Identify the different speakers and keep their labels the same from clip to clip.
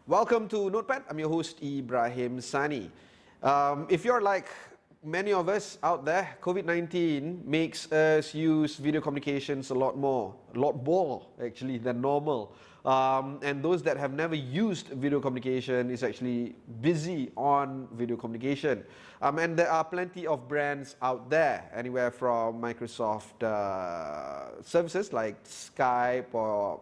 Speaker 1: Welcome to Notepad. I'm your host, Ibrahim Sani. If you're like many of us out there, COVID-19 makes us use video communications a lot more actually than normal. And those that have never used video communication is actually busy on video communication. And there are plenty of brands out there, anywhere from Microsoft services like Skype or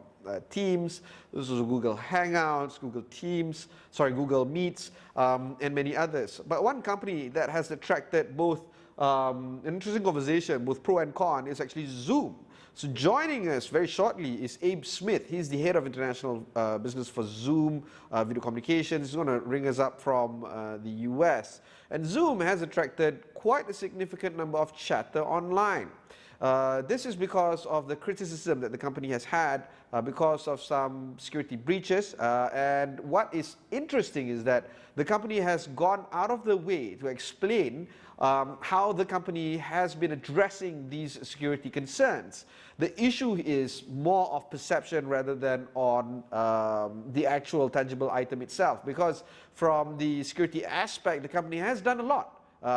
Speaker 1: Teams, this is Google Hangouts, Google Meets, and many others. But one company that has attracted both an interesting conversation, both pro and con, is actually Zoom. So joining us very shortly is Abe Smith. He's the head of international business for Zoom video communications. He's going to ring us up from the US. And Zoom has attracted quite a significant number of chatter online. This is because of the criticism that the company has had because of some security breaches. And what is interesting is that the company has gone out of the way to explain how the company has been addressing these security concerns. The issue is more of perception rather than on the actual tangible item itself, because from the security aspect, the company has done a lot.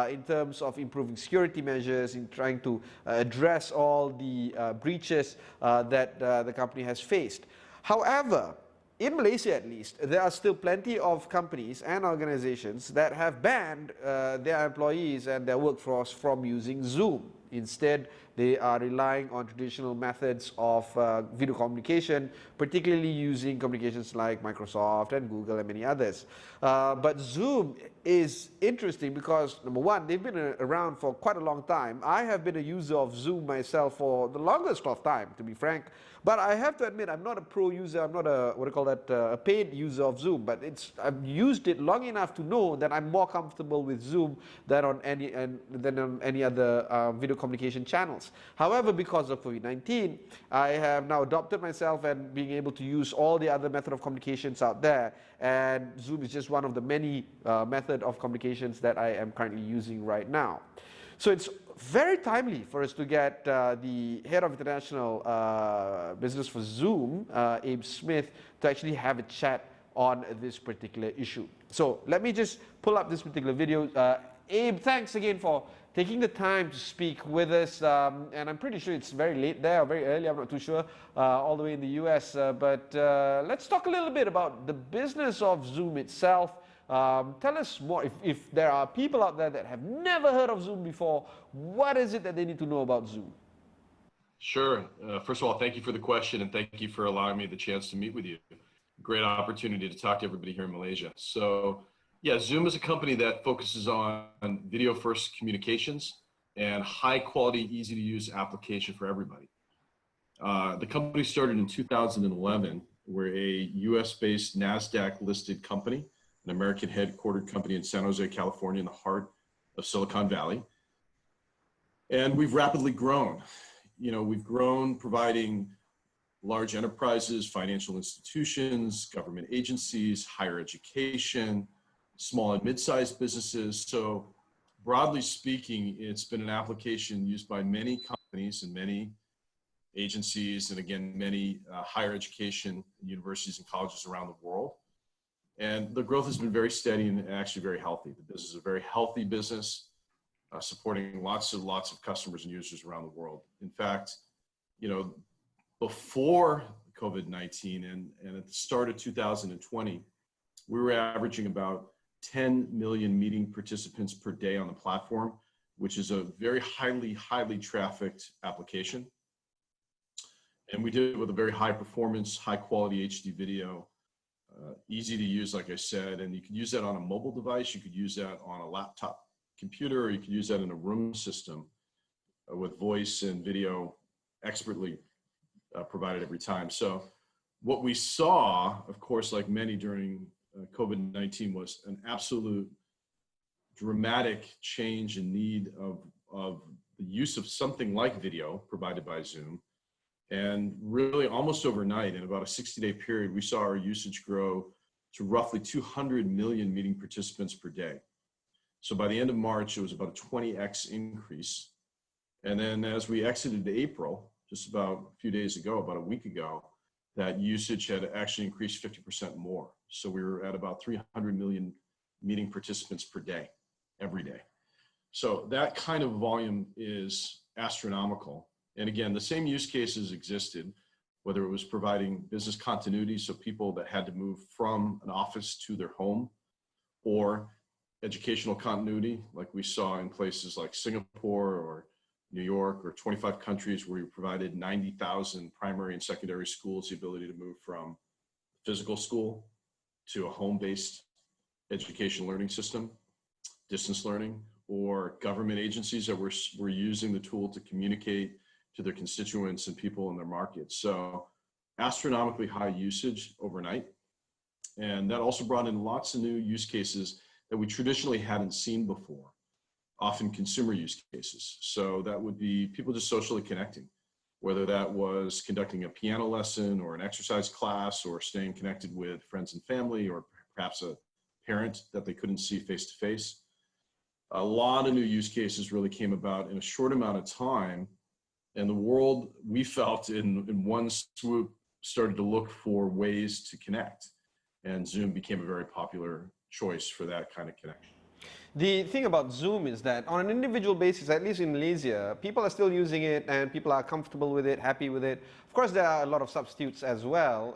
Speaker 1: In terms of improving security measures, in trying to address all the breaches that the company has faced. However, in Malaysia at least, there are still plenty of companies and organizations that have banned their employees and their workforce from using Zoom. Instead, they are relying on traditional methods of video communication, particularly using communications like Microsoft and Google and many others. But Zoom is interesting because, number one, they've been around for quite a long time. I have been a user of Zoom myself for the longest of time, to be frank. But I have to admit, I'm not a pro user, I'm not a, a paid user of Zoom, but I've used it long enough to know that I'm more comfortable with Zoom than on any other video communication channels. However, because of COVID-19, I have now adopted myself and being able to use all the other method of communications out there, and Zoom is just one of the many method of communications that I am currently using right now. So it's very timely for us to get the head of international business for Zoom, Abe Smith, to actually have a chat on this particular issue. So let me just pull up this particular video. Abe, thanks again for taking the time to speak with us. And I'm pretty sure it's very late there, or very early, I'm not too sure, all the way in the US. But let's talk a little bit about the business of Zoom itself. Tell us more, if there are people out there that have never heard of Zoom before, what is it that they need to know about Zoom?
Speaker 2: Sure. First of all, thank you for the question, and thank you for allowing me the chance to meet with you. Great opportunity to talk to everybody here in Malaysia. So yeah, Zoom is a company that focuses on video first communications and high quality, easy to use application for everybody. The company started in 2011. We're a US based NASDAQ listed company, an American headquartered company in San Jose, California, in the heart of Silicon Valley. And we've rapidly grown. You know, we've grown providing large enterprises, financial institutions, government agencies, higher education, small and mid-sized businesses. So broadly speaking, it's been an application used by many companies and many agencies, and again, many higher education universities and colleges around the world. And the growth has been very steady and actually very healthy. The business is a very healthy business, supporting lots of customers and users around the world. In fact, you know, before COVID-19 and at the start of 2020, we were averaging about 10 million meeting participants per day on the platform, which is a very highly trafficked application. And we did it with a very high performance, high quality HD video. Easy to use, like I said, and you could use that on a mobile device, you could use that on a laptop computer, or you could use that in a room system with voice and video expertly provided every time. So what we saw, of course, like many during COVID-19, was an absolute dramatic change in need of the use of something like video provided by Zoom. And really almost overnight, in about a 60-day period, we saw our usage grow to roughly 200 million meeting participants per day. So by the end of March, it was about a 20x increase. And then as we exited April, just about a few days ago, about a week ago, that usage had actually increased 50% more. So we were at about 300 million meeting participants per day, every day. So that kind of volume is astronomical. And again, the same use cases existed, whether it was providing business continuity, so people that had to move from an office to their home, or educational continuity, like we saw in places like Singapore or New York, or 25 countries where we provided 90,000 primary and secondary schools the ability to move from physical school to a home-based education learning system, distance learning, or government agencies that were using the tool to communicate to their constituents and people in their markets. So astronomically high usage overnight. And that also brought in lots of new use cases that we traditionally hadn't seen before, often consumer use cases. So that would be people just socially connecting, whether that was conducting a piano lesson or an exercise class, or staying connected with friends and family, or perhaps a parent that they couldn't see face to face. A lot of new use cases really came about in a short amount of time. And the world, we felt in one swoop, started to look for ways to connect. And Zoom became a very popular choice for that kind of connection.
Speaker 1: The thing about Zoom is that on an individual basis, at least in Malaysia, people are still using it and people are comfortable with it, happy with it. Of course, there are a lot of substitutes as well,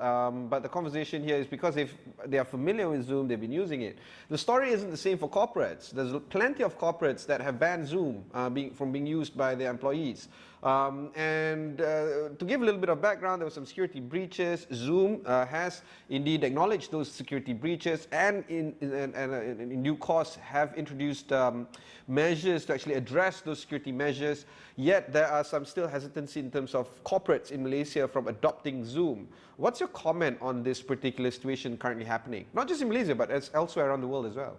Speaker 1: but the conversation here is because if they are familiar with Zoom, they've been using it. The story isn't the same for corporates. There's plenty of corporates that have banned Zoom from being used by their employees. To give a little bit of background, there were some security breaches. Zoom has indeed acknowledged those security breaches, and in due course have introduced measures to actually address those security measures. Yet there are some still hesitancy in terms of corporates in Malaysia from adopting Zoom. What's your comment on this particular situation currently happening? Not just in Malaysia, but elsewhere around the world as well.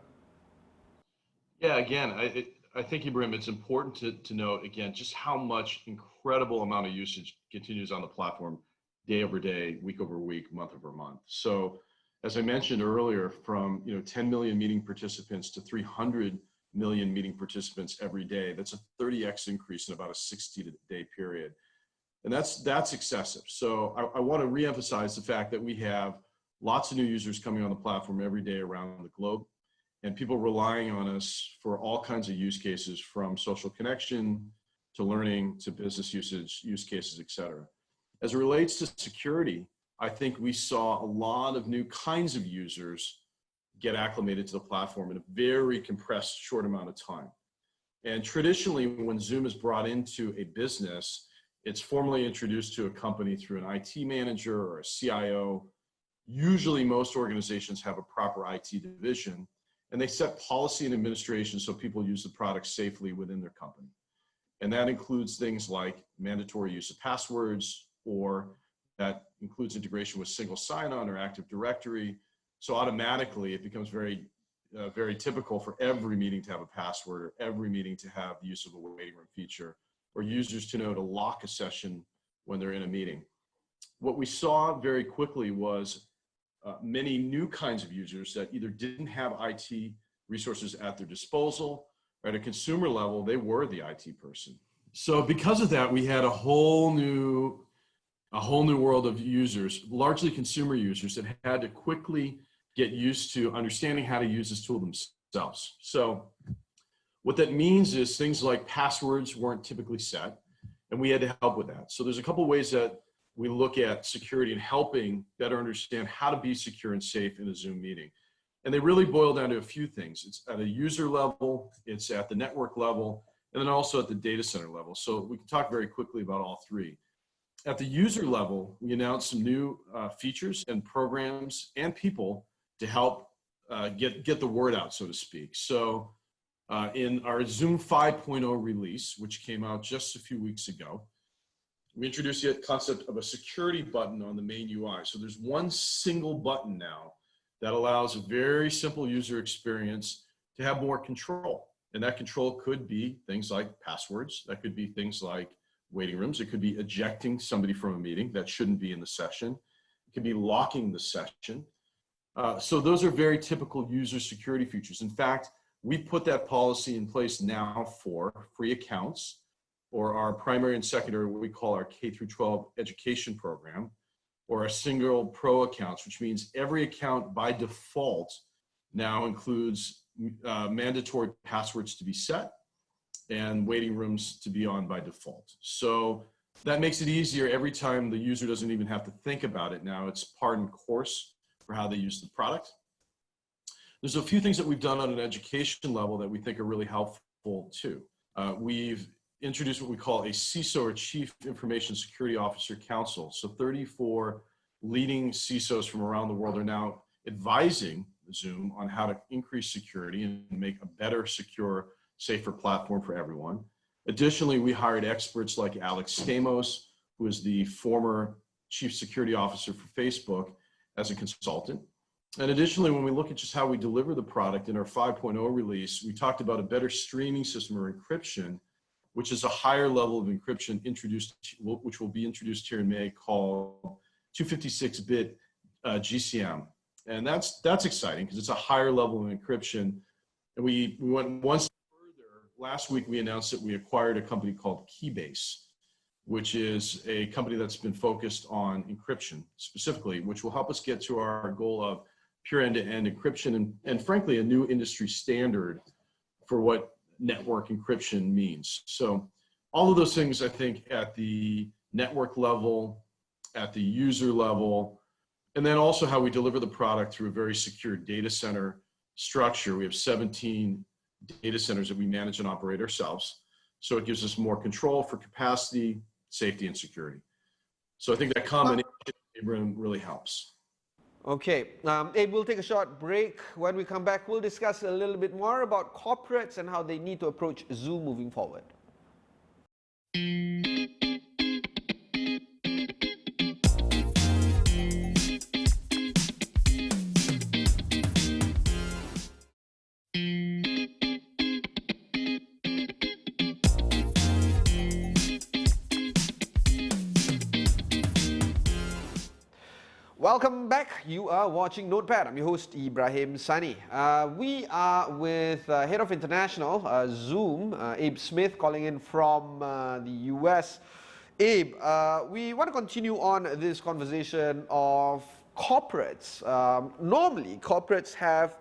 Speaker 2: Yeah, again, I think, Ibrahim, it's important to note, again, just how much incredible amount of usage continues on the platform day over day, week over week, month over month. So as I mentioned earlier, from 10 million meeting participants to 300 million meeting participants every day, that's a 30x increase in about a 60-day period. And that's excessive. So I want to reemphasize the fact that we have lots of new users coming on the platform every day around the globe, and people relying on us for all kinds of use cases, from social connection to learning to business usage, use cases, et cetera. As it relates to security, I think we saw a lot of new kinds of users get acclimated to the platform in a very compressed, short amount of time. And traditionally, when Zoom is brought into a business, it's formally introduced to a company through an IT manager or a CIO. Usually, most organizations have a proper IT division, and they set policy and administration so people use the product safely within their company. And that includes things like mandatory use of passwords, or that includes integration with single sign-on or Active Directory. So automatically, it becomes very typical for every meeting to have a password, or every meeting to have use of a waiting room feature, or users to know to lock a session when they're in a meeting. What we saw very quickly was many new kinds of users that either didn't have IT resources at their disposal, or at a consumer level, they were the IT person. So because of that, we had a whole new world of users, largely consumer users, that had to quickly get used to understanding how to use this tool themselves. So what that means is things like passwords weren't typically set, and we had to help with that. So there's a couple ways that we look at security and helping better understand how to be secure and safe in a Zoom meeting. And they really boil down to a few things. It's at a user level, it's at the network level, and then also at the data center level. So we can talk very quickly about all three. At the user level, we announced some new features and programs and people to help get the word out, so to speak. So in our Zoom 5.0 release, which came out just a few weeks ago, we introduced the concept of a security button on the main UI. So there's one single button now that allows a very simple user experience to have more control. And that control could be things like passwords. That could be things like waiting rooms. It could be ejecting somebody from a meeting that shouldn't be in the session. It could be locking the session. So those are very typical user security features. In fact, we put that policy in place now for free accounts, or our primary and secondary, what we call our K through 12 education program. or a single pro accounts, which means every account by default now includes mandatory passwords to be set and waiting rooms to be on by default. So that makes it easier every time. The user doesn't even have to think about it. Now it's part and course for how they use the product. There's a few things that we've done on an education level that we think are really helpful too. We've introduced what we call a CISO, or Chief Information Security Officer Council. So 34 leading CISOs from around the world are now advising Zoom on how to increase security and make a better, secure, safer platform for everyone. Additionally, we hired experts like Alex Stamos, who is the former Chief Security Officer for Facebook, as a consultant. And additionally, when we look at just how we deliver the product in our 5.0 release, we talked about a better streaming system, or encryption, which is a higher level of encryption which will be introduced here in May, called 256-bit GCM. And that's exciting because it's a higher level of encryption. And we went one step further. Last week, we announced that we acquired a company called Keybase, which is a company that's been focused on encryption specifically, which will help us get to our goal of pure end-to-end encryption and frankly, a new industry standard for what network encryption means. So all of those things, I think, at the network level, at the user level, and then also how we deliver the product through a very secure data center structure. We have 17 data centers that we manage and operate ourselves. So it gives us more control for capacity, safety, and security. So I think that combination, Ibrahim, really helps.
Speaker 1: Okay, Abe, we'll take a short break. When we come back, we'll discuss a little bit more about corporates and how they need to approach Zoom moving forward. Welcome back. You are watching Notepad. I'm your host, Ibrahim Sani. We are with Head of International, Zoom, Abe Smith, calling in from the US. Abe, we want to continue on this conversation of corporates. Normally, corporates have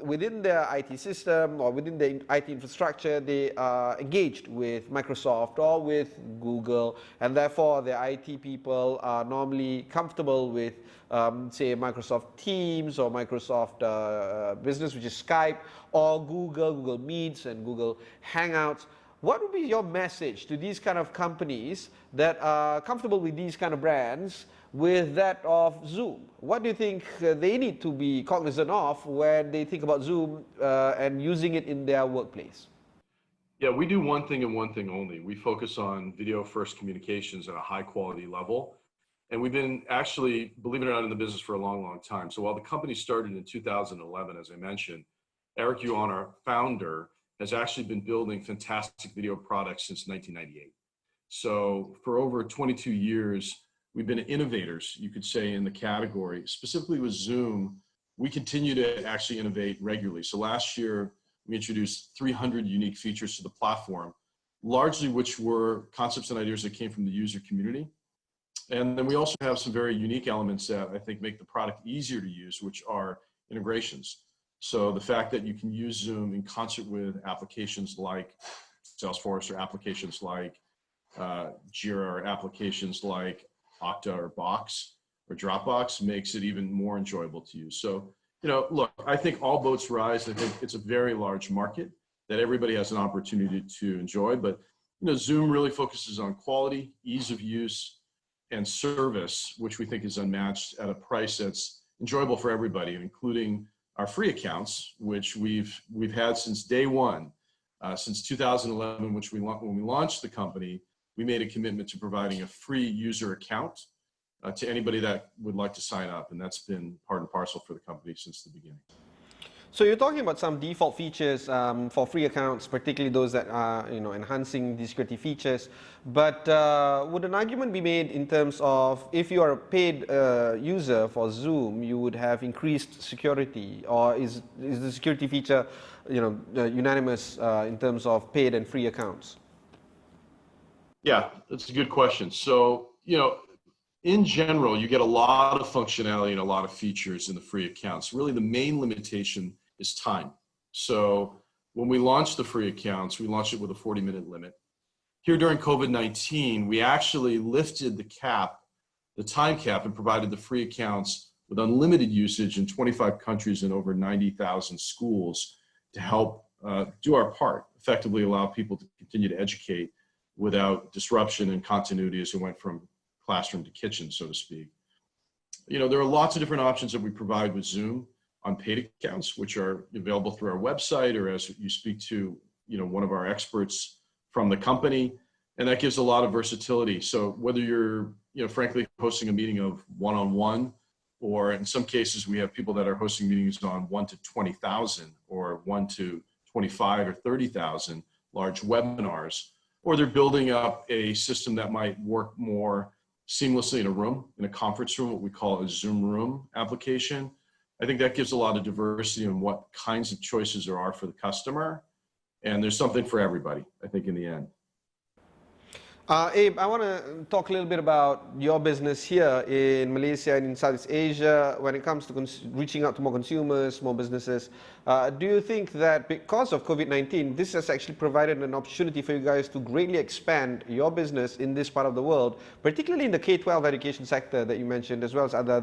Speaker 1: within their IT system or within their IT infrastructure, they are engaged with Microsoft or with Google, and therefore their IT people are normally comfortable with, say, Microsoft Teams or Microsoft Business, which is Skype, or Google Meets and Google Hangouts. What would be your message to these kind of companies that are comfortable with these kind of brands with that of Zoom? What do you think they need to be cognizant of when they think about Zoom and using it in their workplace?
Speaker 2: Yeah, we do one thing and one thing only. We focus on video first communications at a high quality level. And we've been actually, believe it or not, in the business for a long, long time. So while the company started in 2011, as I mentioned, Eric Yuan, our founder, has actually been building fantastic video products since 1998. So for over 22 years, we've been innovators, you could say, in the category. Specifically with Zoom, we continue to actually innovate regularly. So last year, we introduced 300 unique features to the platform, largely which were concepts and ideas that came from the user community. And then we also have some very unique elements that I think make the product easier to use, which are integrations. So the fact that you can use Zoom in concert with applications like Salesforce, or applications like Jira, or applications like Okta or Box or Dropbox makes it even more enjoyable to use. So, look, I think all boats rise. I think it's a very large market that everybody has an opportunity to enjoy. But, Zoom really focuses on quality, ease of use, and service, which we think is unmatched at a price that's enjoyable for everybody, including our free accounts, which we've had since day one, since 2011, when we launched the company. We made a commitment to providing a free user account to anybody that would like to sign up, and that's been part and parcel for the company since the beginning.
Speaker 1: So you're talking about some default features for free accounts, particularly those that are enhancing the security features. But would an argument be made in terms of if you are a paid user for Zoom, you would have increased security, or is the security feature unanimous in terms of paid and free accounts?
Speaker 2: Yeah, that's a good question. So in general, you get a lot of functionality and a lot of features in the free accounts. Really, the main limitation is time. So when we launched the free accounts, we launched it with a 40-minute limit. Here during COVID-19, we actually lifted the cap, the time cap, and provided the free accounts with unlimited usage in 25 countries and over 90,000 schools to help do our part, effectively allow people to continue to educate without disruption and continuity as it went from classroom to kitchen, so to speak. You know, there are lots of different options that we provide with Zoom on paid accounts, which are available through our website or as you speak to, you know, one of our experts from the company. And that gives a lot of versatility. So whether you're, you know, frankly, hosting a meeting of one-on-one, or in some cases, we have people that are hosting meetings on 1 to 20,000 or 1 to 25 or 30,000 large webinars, or they're building up a system that might work more seamlessly in a room, in a conference room, what we call a Zoom room application. I think that gives a lot of diversity in what kinds of choices there are for the customer. And there's something for everybody, I think, in the end.
Speaker 1: Abe, I want to talk a little bit about your business here in Malaysia and in Southeast Asia when it comes to reaching out to more consumers, more businesses. Do you think that because of COVID-19, this has actually provided an opportunity for you guys to greatly expand your business in this part of the world, particularly in the K-12 education sector that you mentioned, as well as other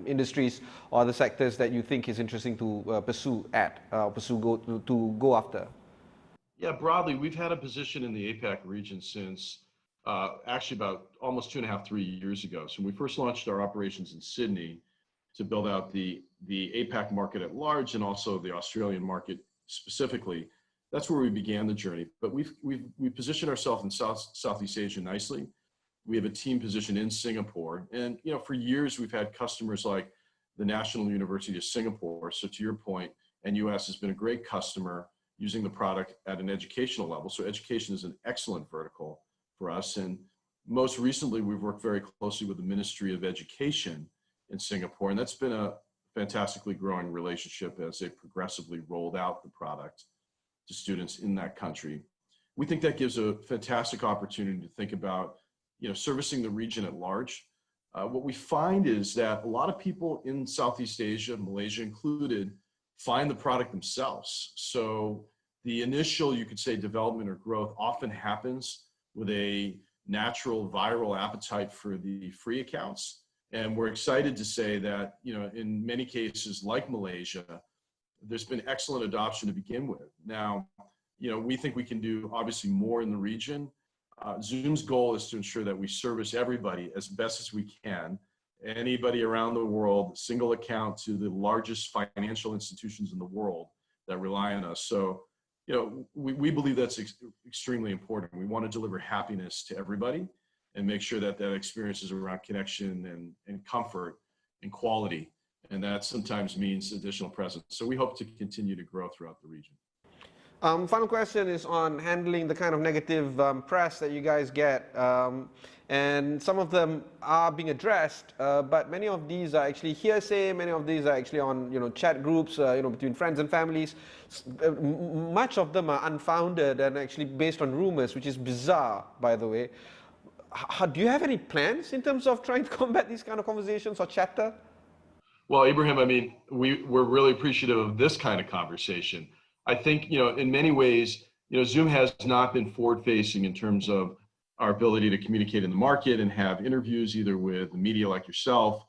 Speaker 1: industries or other sectors that you think is interesting to pursue go after?
Speaker 2: Yeah, broadly, we've had a position in the APAC region since actually about almost 2.5, 3 years ago. So when we first launched our operations in Sydney to build out the APAC market at large and also the Australian market specifically, that's where we began the journey. But we positioned ourselves in Southeast Asia nicely. We have a team position in Singapore. And, you know, for years, we've had customers like the National University of Singapore. So to your point, NUS has been a great customer using the product at an educational level. So education is an excellent vertical for us. And most recently, we've worked very closely with the Ministry of Education in Singapore. And that's been a fantastically growing relationship as they progressively rolled out the product to students in that country. We think that gives a fantastic opportunity to think about, you know, servicing the region at large. What we find is that a lot of people in Southeast Asia, Malaysia included, find the product themselves. So the initial, you could say, development or growth often happens with a natural viral appetite for the free accounts. And we're excited to say that, you know, in many cases like Malaysia, there's been excellent adoption to begin with. Now, you know, we think we can do obviously more in the region. Zoom's goal is to ensure that we service everybody as best as we can. Anybody around the world, single account to the largest financial institutions in the world that rely on us. So, you know, we believe that's extremely important. We want to deliver happiness to everybody and make sure that that experience is around connection and comfort and quality. And that sometimes means additional presence. So we hope to continue to grow throughout the region.
Speaker 1: Final question is on handling the kind of negative press that you guys get. And some of them are being addressed, but many of these are actually hearsay. Many of these are actually on, you know, chat groups, you know, between friends and families. Much of them are unfounded and actually based on rumors, which is bizarre, by the way. Do you have any plans in terms of trying to combat these kind of conversations or chatter?
Speaker 2: Well, Ibrahim, I mean, we're really appreciative of this kind of conversation. I think, you know, in many ways, you know, Zoom has not been forward-facing in terms of our ability to communicate in the market and have interviews either with the media like yourself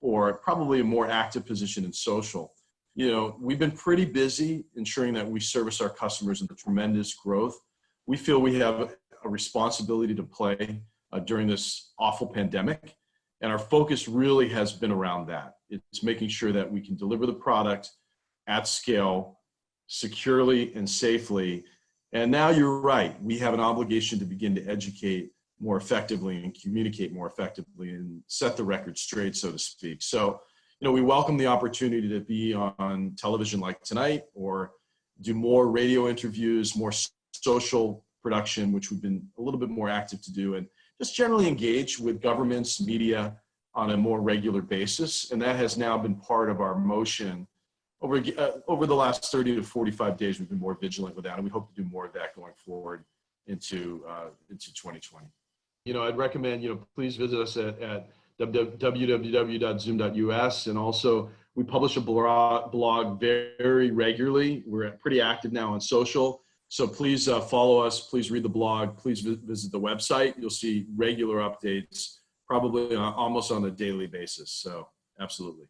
Speaker 2: or probably a more active position in social. You know, we've been pretty busy ensuring that we service our customers in the tremendous growth. We feel we have a responsibility to play during this awful pandemic. And our focus really has been around that. It's making sure that we can deliver the product at scale, securely and safely. And now you're right, we have an obligation to begin to educate more effectively and communicate more effectively and set the record straight, so to speak. So, you know, we welcome the opportunity to be on television like tonight or do more radio interviews, more social production, which we've been a little bit more active to do, and just generally engage with governments, media on a more regular basis. And that has now been part of our motion. Over the last 30 to 45 days, we've been more vigilant with that, and we hope to do more of that going forward into 2020. I'd recommend, please visit us at www.zoom.us. And also, we publish a blog very regularly. We're pretty active now on social. So please follow us. Please read the blog. Please visit the website. You'll see regular updates, probably almost on a daily basis. So absolutely.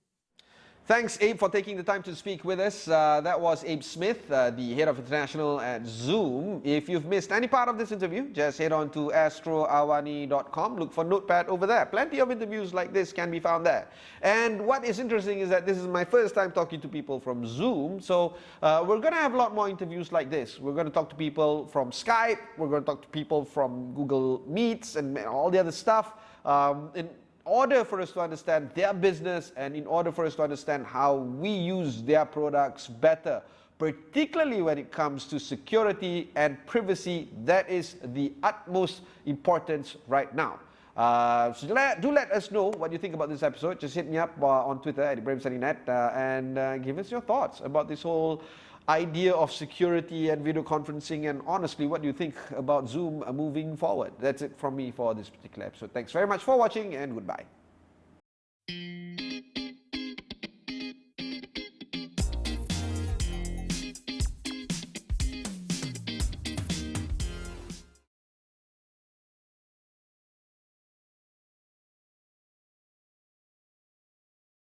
Speaker 1: Thanks, Abe, for taking the time to speak with us. That was Abe Smith, the head of international at Zoom. If you've missed any part of this interview, just head on to astroawani.com. Look for Notepad over there. Plenty of interviews like this can be found there. And what is interesting is that this is my first time talking to people from Zoom. So we're going to have a lot more interviews like this. We're going to talk to people from Skype. We're going to talk to people from Google Meets and all the other stuff. In order for us to understand their business and in order for us to understand how we use their products better, particularly when it comes to security and privacy, that is the utmost importance right now. So do let us know what you think about this episode. Just hit me up on Twitter at Ibrahim Sani and give us your thoughts about this whole idea of security and video conferencing, and honestly, what do you think about Zoom moving forward? That's it from me for this particular episode. Thanks very much for watching, and goodbye.